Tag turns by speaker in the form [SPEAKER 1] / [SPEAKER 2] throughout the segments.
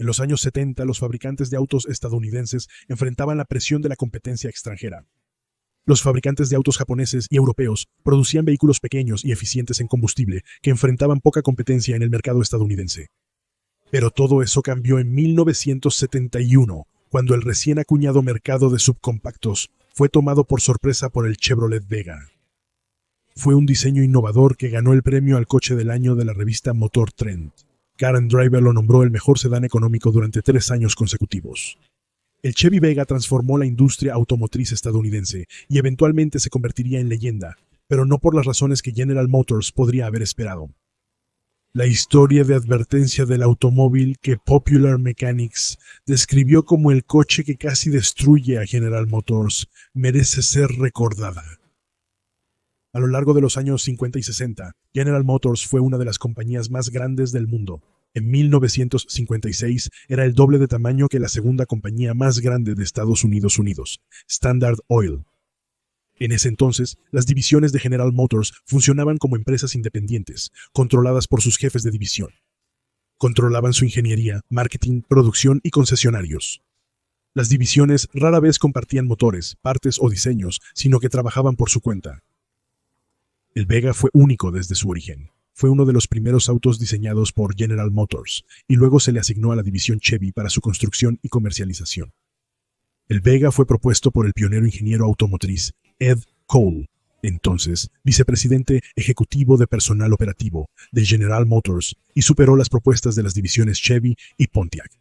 [SPEAKER 1] En los años 70, los fabricantes de autos estadounidenses enfrentaban la presión de la competencia extranjera. Los fabricantes de autos japoneses y europeos producían vehículos pequeños y eficientes en combustible que enfrentaban poca competencia en el mercado estadounidense. Pero todo eso cambió en 1971, cuando el recién acuñado mercado de subcompactos fue tomado por sorpresa por el Chevrolet Vega. Fue un diseño innovador que ganó el premio al coche del año de la revista Motor Trend. Car and Driver lo nombró el mejor sedán económico durante 3 años consecutivos. El Chevy Vega transformó la industria automotriz estadounidense y eventualmente se convertiría en leyenda, pero no por las razones que General Motors podría haber esperado. La historia de advertencia del automóvil que Popular Mechanics describió como el coche que casi destruye a General Motors merece ser recordada. A lo largo de los años 50 y 60, General Motors fue una de las compañías más grandes del mundo. En 1956 era el doble de tamaño que la segunda compañía más grande de Estados Unidos, Standard Oil. En ese entonces, las divisiones de General Motors funcionaban como empresas independientes, controladas por sus jefes de división. Controlaban su ingeniería, marketing, producción y concesionarios. Las divisiones rara vez compartían motores, partes o diseños, sino que trabajaban por su cuenta. El Vega fue único desde su origen. Fue uno de los primeros autos diseñados por General Motors, y luego se le asignó a la división Chevy para su construcción y comercialización. El Vega fue propuesto por el pionero ingeniero automotriz Ed Cole, entonces vicepresidente ejecutivo de personal operativo de General Motors, y superó las propuestas de las divisiones Chevy y Pontiac.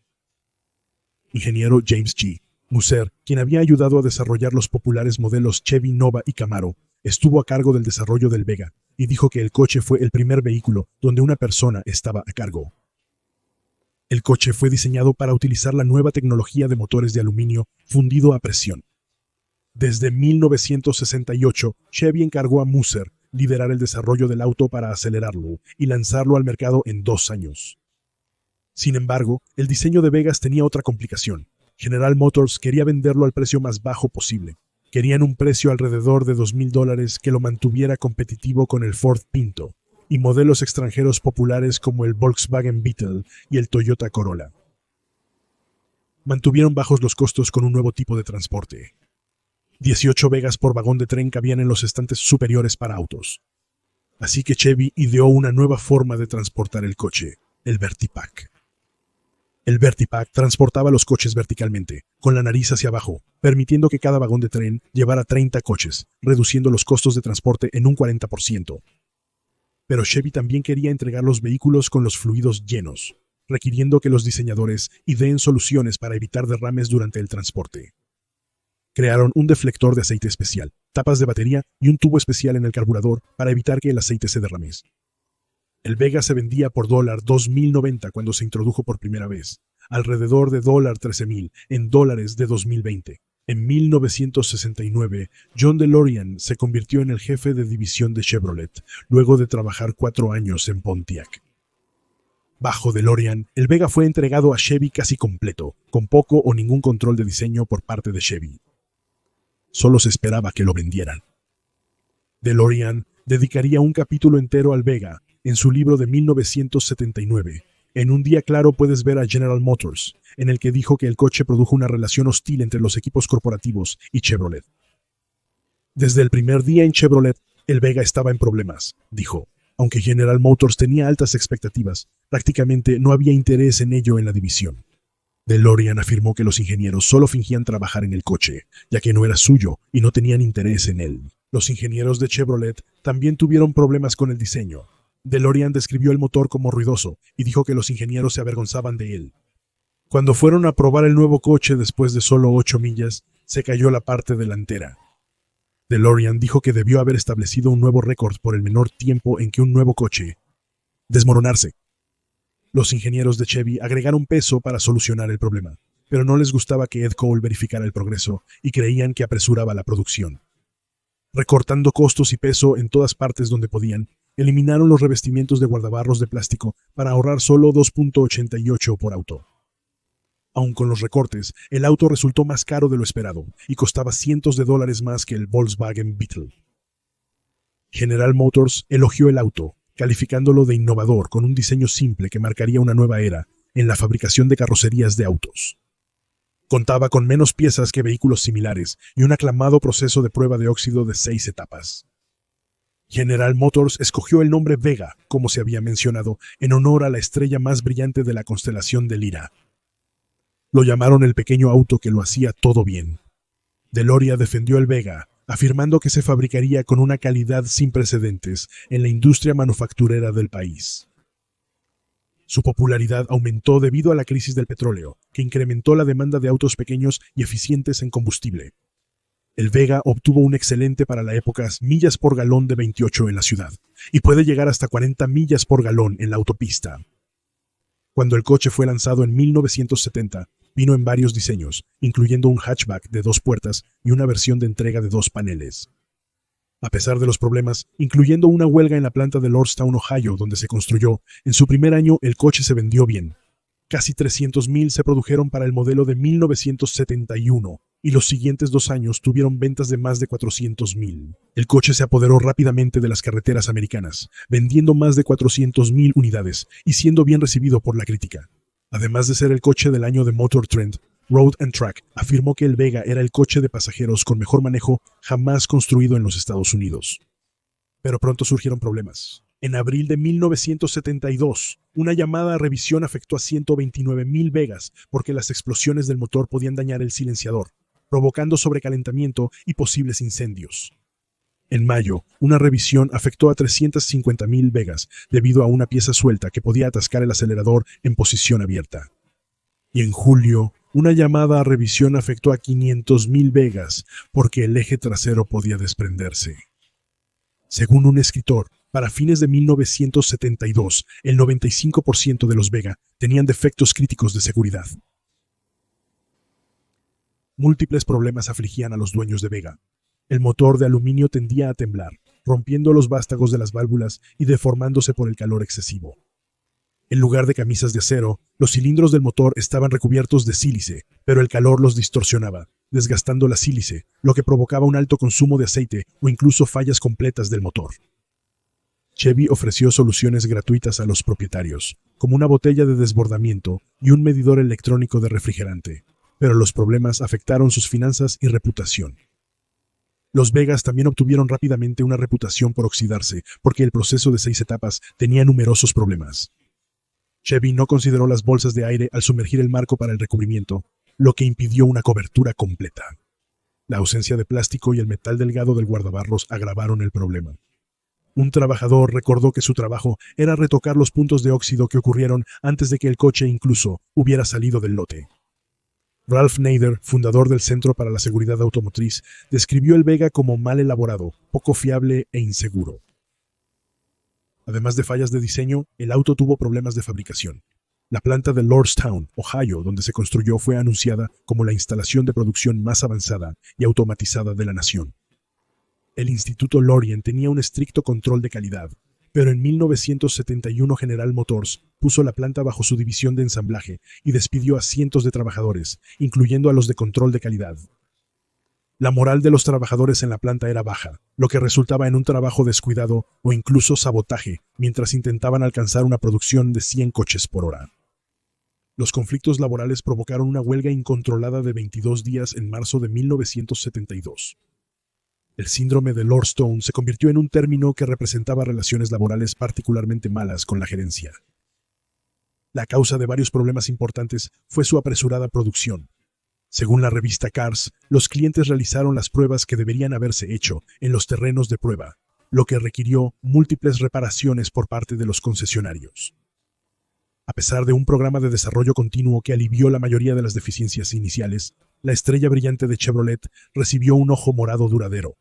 [SPEAKER 1] Ingeniero James G. Musser, quien había ayudado a desarrollar los populares modelos Chevy Nova y Camaro, estuvo a cargo del desarrollo del Vega y dijo que el coche fue el primer vehículo donde una persona estaba a cargo. El coche fue diseñado para utilizar la nueva tecnología de motores de aluminio fundido a presión. Desde 1968, Chevy encargó a Musser liderar el desarrollo del auto para acelerarlo y lanzarlo al mercado en 2 años. Sin embargo, el diseño de Vegas tenía otra complicación. General Motors quería venderlo al precio más bajo posible. Querían un precio alrededor de $2,000 que lo mantuviera competitivo con el Ford Pinto y modelos extranjeros populares como el Volkswagen Beetle y el Toyota Corolla. Mantuvieron bajos los costos con un nuevo tipo de transporte. 18 Vegas por vagón de tren cabían en los estantes superiores para autos. Así que Chevy ideó una nueva forma de transportar el coche, el Vertipack. El Vertipack transportaba los coches verticalmente, con la nariz hacia abajo, permitiendo que cada vagón de tren llevara 30 coches, reduciendo los costos de transporte en un 40%. Pero Chevy también quería entregar los vehículos con los fluidos llenos, requiriendo que los diseñadores ideen soluciones para evitar derrames durante el transporte. Crearon un deflector de aceite especial, tapas de batería y un tubo especial en el carburador para evitar que el aceite se derrame. El Vega se vendía por $2,090 cuando se introdujo por primera vez, alrededor de $13,000 en dólares de 2020. En 1969, John DeLorean se convirtió en el jefe de división de Chevrolet, luego de trabajar 4 años en Pontiac. Bajo DeLorean, el Vega fue entregado a Chevy casi completo, con poco o ningún control de diseño por parte de Chevy. Solo se esperaba que lo vendieran. DeLorean dedicaría un capítulo entero al Vega en su libro de 1979. En un día claro puedes ver a General Motors, en el que dijo que el coche produjo una relación hostil entre los equipos corporativos y Chevrolet. Desde el primer día en Chevrolet, el Vega estaba en problemas, dijo. Aunque General Motors tenía altas expectativas, prácticamente no había interés en ello en la división. DeLorean afirmó que los ingenieros solo fingían trabajar en el coche, ya que no era suyo y no tenían interés en él. Los ingenieros de Chevrolet también tuvieron problemas con el diseño. DeLorean describió el motor como ruidoso y dijo que los ingenieros se avergonzaban de él. Cuando fueron a probar el nuevo coche después de solo 8 millas, se cayó la parte delantera. DeLorean dijo que debió haber establecido un nuevo récord por el menor tiempo en que un nuevo coche desmoronarse. Los ingenieros de Chevy agregaron peso para solucionar el problema, pero no les gustaba que Ed Cole verificara el progreso y creían que apresuraba la producción. Recortando costos y peso en todas partes donde podían, eliminaron los revestimientos de guardabarros de plástico para ahorrar solo $2.88 por auto. Aun con los recortes, el auto resultó más caro de lo esperado y costaba cientos de dólares más que el Volkswagen Beetle. General Motors elogió el auto, calificándolo de innovador con un diseño simple que marcaría una nueva era, en la fabricación de carrocerías de autos. Contaba con menos piezas que vehículos similares y un aclamado proceso de prueba de óxido de 6 etapas. General Motors escogió el nombre Vega, como se había mencionado, en honor a la estrella más brillante de la constelación de Lira. Lo llamaron el pequeño auto que lo hacía todo bien. Deloria defendió el Vega, afirmando que se fabricaría con una calidad sin precedentes en la industria manufacturera del país. Su popularidad aumentó debido a la crisis del petróleo, que incrementó la demanda de autos pequeños y eficientes en combustible. El Vega obtuvo un excelente para la época millas por galón de 28 en la ciudad, y puede llegar hasta 40 millas por galón en la autopista. Cuando el coche fue lanzado en 1970, vino en varios diseños, incluyendo un hatchback de 2 puertas y una versión de entrega de 2 paneles. A pesar de los problemas, incluyendo una huelga en la planta de Lordstown, Ohio, donde se construyó, en su primer año el coche se vendió bien. Casi 300,000 se produjeron para el modelo de 1971, y los siguientes 2 años tuvieron ventas de más de 400,000. El coche se apoderó rápidamente de las carreteras americanas, vendiendo más de 400,000 unidades y siendo bien recibido por la crítica. Además de ser el coche del año de Motor Trend, Road and Track afirmó que el Vega era el coche de pasajeros con mejor manejo jamás construido en los Estados Unidos. Pero pronto surgieron problemas. En abril de 1972, una llamada a revisión afectó a 129,000 Vegas porque las explosiones del motor podían dañar el silenciador, provocando sobrecalentamiento y posibles incendios. En mayo, una revisión afectó a 350,000 Vegas debido a una pieza suelta que podía atascar el acelerador en posición abierta. Y en julio, una llamada a revisión afectó a 500,000 Vegas porque el eje trasero podía desprenderse. Según un escritor, para fines de 1972, el 95% de los Vega tenían defectos críticos de seguridad. Múltiples problemas afligían a los dueños de Vega. El motor de aluminio tendía a temblar, rompiendo los vástagos de las válvulas y deformándose por el calor excesivo. En lugar de camisas de acero, los cilindros del motor estaban recubiertos de sílice, pero el calor los distorsionaba, desgastando la sílice, lo que provocaba un alto consumo de aceite o incluso fallas completas del motor. Chevy ofreció soluciones gratuitas a los propietarios, como una botella de desbordamiento y un medidor electrónico de refrigerante, pero los problemas afectaron sus finanzas y reputación. Los Vegas también obtuvieron rápidamente una reputación por oxidarse, porque el proceso de 6 etapas tenía numerosos problemas. Chevy no consideró las bolsas de aire al sumergir el marco para el recubrimiento, lo que impidió una cobertura completa. La ausencia de plástico y el metal delgado del guardabarros agravaron el problema. Un trabajador recordó que su trabajo era retocar los puntos de óxido que ocurrieron antes de que el coche incluso hubiera salido del lote. Ralph Nader, fundador del Centro para la Seguridad Automotriz, describió el Vega como mal elaborado, poco fiable e inseguro. Además de fallas de diseño, el auto tuvo problemas de fabricación. La planta de Lordstown, Ohio, donde se construyó, fue anunciada como la instalación de producción más avanzada y automatizada de la nación. El Instituto Lorien tenía un estricto control de calidad, pero en 1971 General Motors puso la planta bajo su división de ensamblaje y despidió a cientos de trabajadores, incluyendo a los de control de calidad. La moral de los trabajadores en la planta era baja, lo que resultaba en un trabajo descuidado o incluso sabotaje mientras intentaban alcanzar una producción de 100 coches por hora. Los conflictos laborales provocaron una huelga incontrolada de 22 días en marzo de 1972. El síndrome de Lordstown se convirtió en un término que representaba relaciones laborales particularmente malas con la gerencia. La causa de varios problemas importantes fue su apresurada producción. Según la revista Cars, los clientes realizaron las pruebas que deberían haberse hecho en los terrenos de prueba, lo que requirió múltiples reparaciones por parte de los concesionarios. A pesar de un programa de desarrollo continuo que alivió la mayoría de las deficiencias iniciales, la estrella brillante de Chevrolet recibió un ojo morado duradero.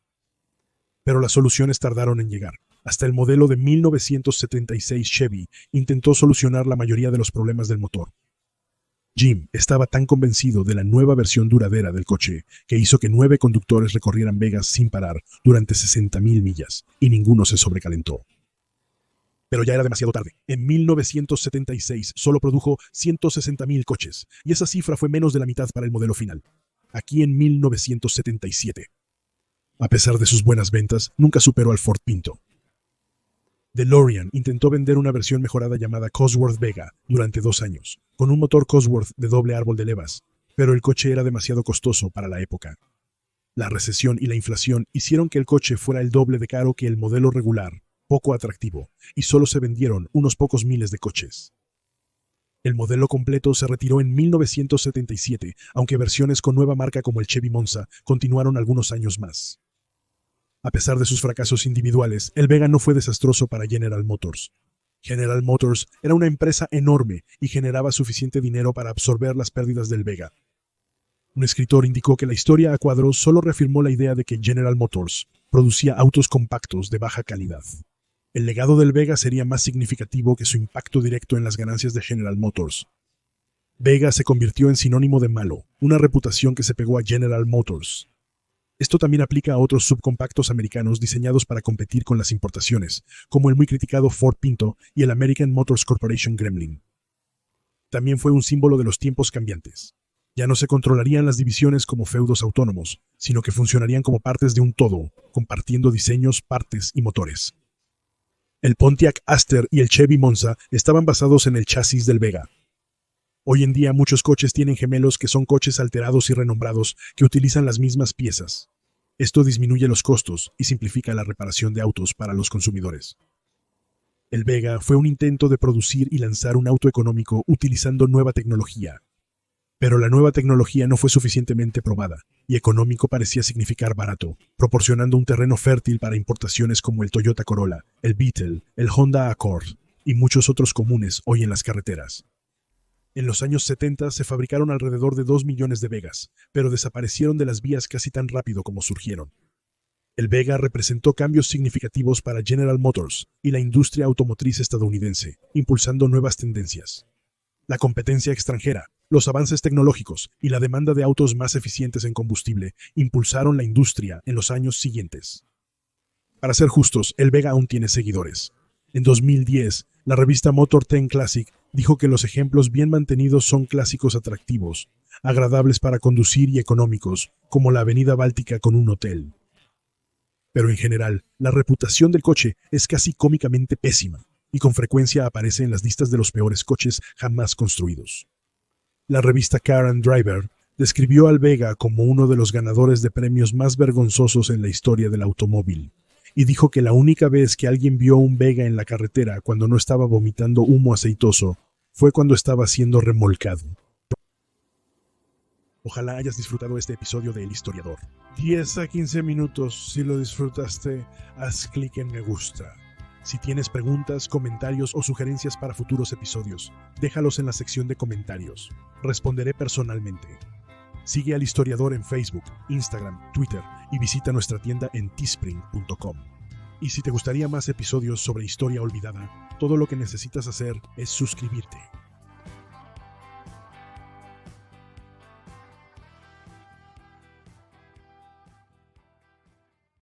[SPEAKER 1] Pero las soluciones tardaron en llegar. Hasta el modelo de 1976 Chevy intentó solucionar la mayoría de los problemas del motor. Jim estaba tan convencido de la nueva versión duradera del coche que hizo que 9 conductores recorrieran Vegas sin parar durante 60,000 millas, y ninguno se sobrecalentó. Pero ya era demasiado tarde. En 1976 solo produjo 160,000 coches, y esa cifra fue menos de la mitad para el modelo final. Aquí en 1977. A pesar de sus buenas ventas, nunca superó al Ford Pinto. DeLorean intentó vender una versión mejorada llamada Cosworth Vega durante 2 años, con un motor Cosworth de doble árbol de levas, pero el coche era demasiado costoso para la época. La recesión y la inflación hicieron que el coche fuera el doble de caro que el modelo regular, poco atractivo, y solo se vendieron unos pocos miles de coches. El modelo completo se retiró en 1977, aunque versiones con nueva marca como el Chevy Monza continuaron algunos años más. A pesar de sus fracasos individuales, el Vega no fue desastroso para General Motors. General Motors era una empresa enorme y generaba suficiente dinero para absorber las pérdidas del Vega. Un escritor indicó que la historia a cuadros solo reafirmó la idea de que General Motors producía autos compactos de baja calidad. El legado del Vega sería más significativo que su impacto directo en las ganancias de General Motors. Vega se convirtió en sinónimo de malo, una reputación que se pegó a General Motors. Esto también aplica a otros subcompactos americanos diseñados para competir con las importaciones, como el muy criticado Ford Pinto y el American Motors Corporation Gremlin. También fue un símbolo de los tiempos cambiantes. Ya no se controlarían las divisiones como feudos autónomos, sino que funcionarían como partes de un todo, compartiendo diseños, partes y motores. El Pontiac Aster y el Chevy Monza estaban basados en el chasis del Vega. Hoy en día muchos coches tienen gemelos que son coches alterados y renombrados que utilizan las mismas piezas. Esto disminuye los costos y simplifica la reparación de autos para los consumidores. El Vega fue un intento de producir y lanzar un auto económico utilizando nueva tecnología. Pero la nueva tecnología no fue suficientemente probada, y económico parecía significar barato, proporcionando un terreno fértil para importaciones como el Toyota Corolla, el Beetle, el Honda Accord y muchos otros comunes hoy en las carreteras. En los años 70 se fabricaron alrededor de 2 millones de Vegas, pero desaparecieron de las vías casi tan rápido como surgieron. El Vega representó cambios significativos para General Motors y la industria automotriz estadounidense, impulsando nuevas tendencias. La competencia extranjera, los avances tecnológicos y la demanda de autos más eficientes en combustible impulsaron la industria en los años siguientes. Para ser justos, el Vega aún tiene seguidores. En 2010, la revista Motor 10 Classic dijo que los ejemplos bien mantenidos son clásicos atractivos, agradables para conducir y económicos, como la Avenida Báltica con un hotel. Pero en general, la reputación del coche es casi cómicamente pésima, y con frecuencia aparece en las listas de los peores coches jamás construidos. La revista Car and Driver describió al Vega como uno de los ganadores de premios más vergonzosos en la historia del automóvil, y dijo que la única vez que alguien vio un Vega en la carretera cuando no estaba vomitando humo aceitoso fue cuando estaba siendo remolcado. Ojalá hayas disfrutado este episodio de El Historiador. 10 a 15 minutos. Si lo disfrutaste, haz clic en me gusta. Si tienes preguntas, comentarios o sugerencias para futuros episodios, déjalos en la sección de comentarios. Responderé personalmente. Sigue al Historiador en Facebook, Instagram, Twitter y visita nuestra tienda en teespring.com. Y si te gustaría más episodios sobre historia olvidada, todo lo que necesitas hacer es suscribirte.